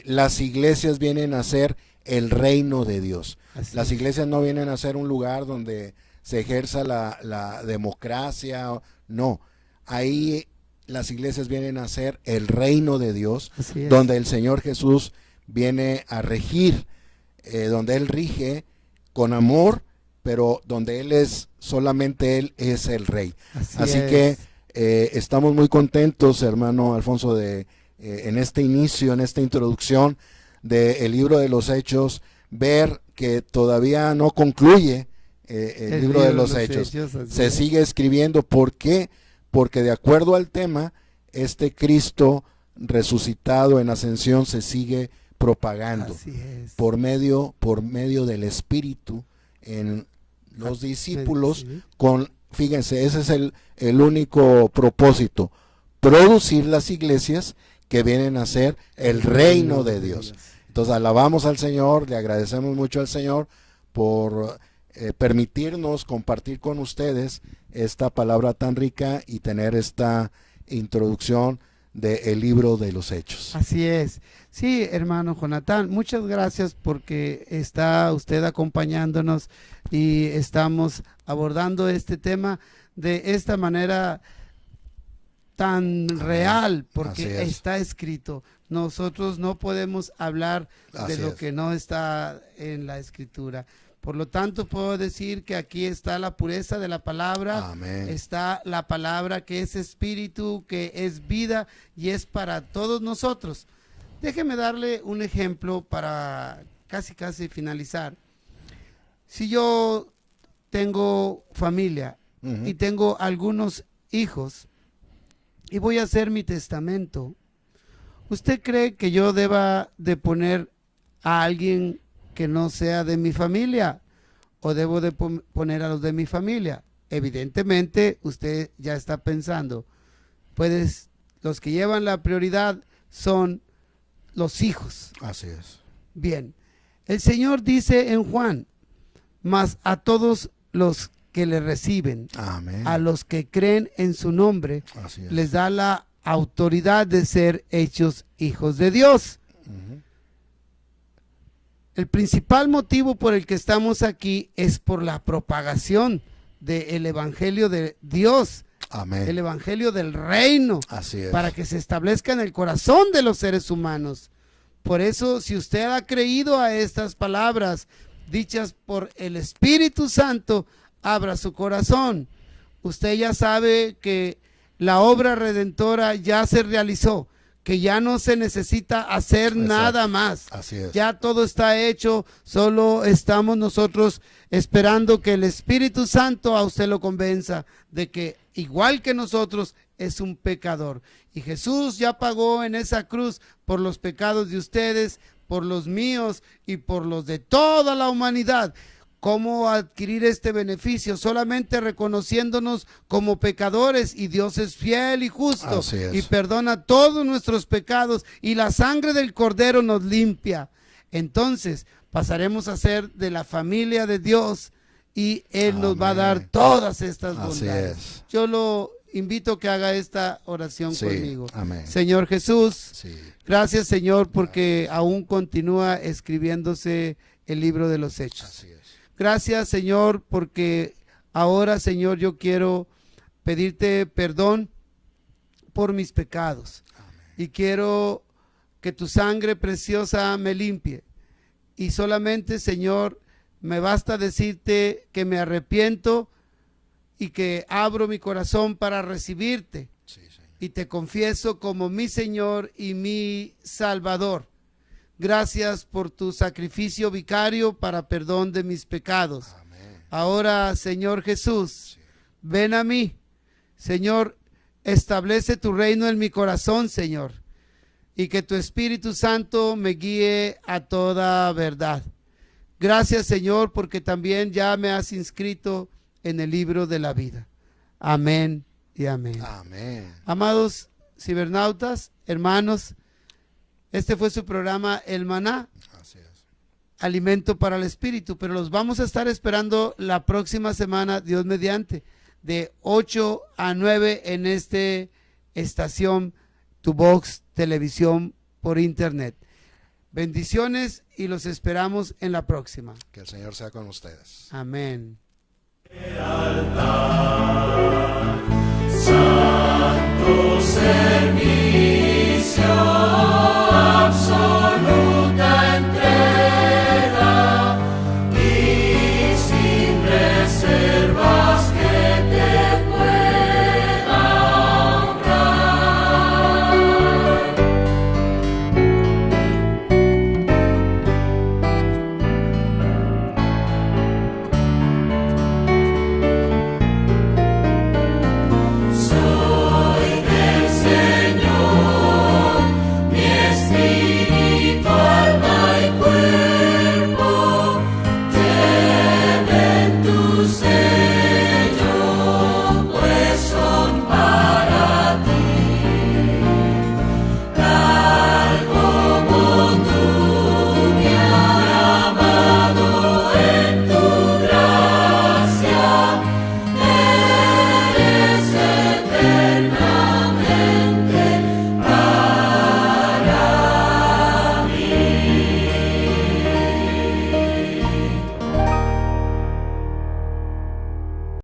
las iglesias vienen a ser el reino de Dios. Así Las es. iglesias no vienen a ser un lugar donde se ejerza la democracia, no. Ahí las iglesias vienen a ser el reino de Dios, Así es. donde el Señor Jesús viene a regir, donde Él rige con amor, pero donde Él es, solamente Él es el Rey. Así que estamos muy contentos, hermano Alfonso, de en este inicio, en esta introducción del libro de los Hechos, ver que todavía no concluye el libro de los Hechos. Se sigue escribiendo. ¿Por qué? Porque de acuerdo al tema, este Cristo resucitado en ascensión se sigue propagando Así es. por medio del Espíritu en los discípulos, Sí. con, fíjense, ese es el único propósito, producir las iglesias que vienen a ser el reino de Dios. Entonces alabamos al Señor, le agradecemos mucho al Señor por permitirnos compartir con ustedes esta palabra tan rica y tener esta introducción del libro de los Hechos. Así es. Sí, hermano Jonathan, muchas gracias porque está usted acompañándonos y estamos abordando este tema de esta manera tan real, porque está escrito. Nosotros no podemos hablar de lo que no está en la Escritura. Por lo tanto, puedo decir que aquí está la pureza de la palabra. Amén. Está la palabra que es espíritu, que es vida y es para todos nosotros. Déjeme darle un ejemplo para casi finalizar. Si yo tengo familia y tengo algunos hijos y voy a hacer mi testamento, ¿usted cree que yo deba de poner a alguien que no sea de mi familia o debo de poner a los de mi familia? Evidentemente usted ya está pensando, pues los que llevan la prioridad son los hijos. Así es. Bien, el Señor dice en Juan, mas a todos los que le reciben, Amén. a los que creen en su nombre, Así es. les da la autoridad de ser hechos hijos de Dios. El principal motivo por el que estamos aquí es por la propagación del Evangelio de Dios, Amén. el Evangelio del reino, Así es. para que se establezca en el corazón de los seres humanos. Por eso, si usted ha creído a estas palabras dichas por el Espíritu Santo, abra su corazón. Usted ya sabe que la obra redentora ya se realizó, que ya no se necesita hacer Exacto. nada más. Así es. Ya todo está hecho, solo estamos nosotros esperando que el Espíritu Santo a usted lo convenza de que igual que nosotros es un pecador. Y Jesús ya pagó en esa cruz por los pecados de ustedes, por los míos y por los de toda la humanidad. ¿Cómo adquirir este beneficio? Solamente reconociéndonos como pecadores, y Dios es fiel y justo Así es. y perdona todos nuestros pecados, y la sangre del Cordero nos limpia. Entonces pasaremos a ser de la familia de Dios y Él nos va a dar Amén. todas estas Así bondades. es. Yo lo invito a que haga esta oración Sí. conmigo. Amén. Señor Jesús, Sí. gracias, Señor, porque aún continúa escribiéndose el libro de los Hechos. Así es. Gracias, Señor, porque ahora, Señor, yo quiero pedirte perdón por mis pecados. Y quiero que tu sangre preciosa me limpie. Y solamente, Señor, Me basta decirte que me arrepiento y que abro mi corazón para recibirte. Sí, Señor. Y te confieso como mi Señor y mi Salvador. Gracias por tu sacrificio vicario para perdón de mis pecados. Amén. Ahora, Señor Jesús, Sí. ven a mí. Señor, establece tu reino en mi corazón, Señor, y que tu Espíritu Santo me guíe a toda verdad. Gracias, Señor, porque también ya me has inscrito en el libro de la vida. Amén y amén. Amén. Amados cibernautas, hermanos, este fue su programa El Maná, Así es. alimento para el espíritu, pero los vamos a estar esperando la próxima semana, Dios mediante, de 8 a 9 en esta estación, Tu Voz Televisión por Internet. Bendiciones y los esperamos en la próxima. Que el Señor sea con ustedes. Amén. Santo servicio.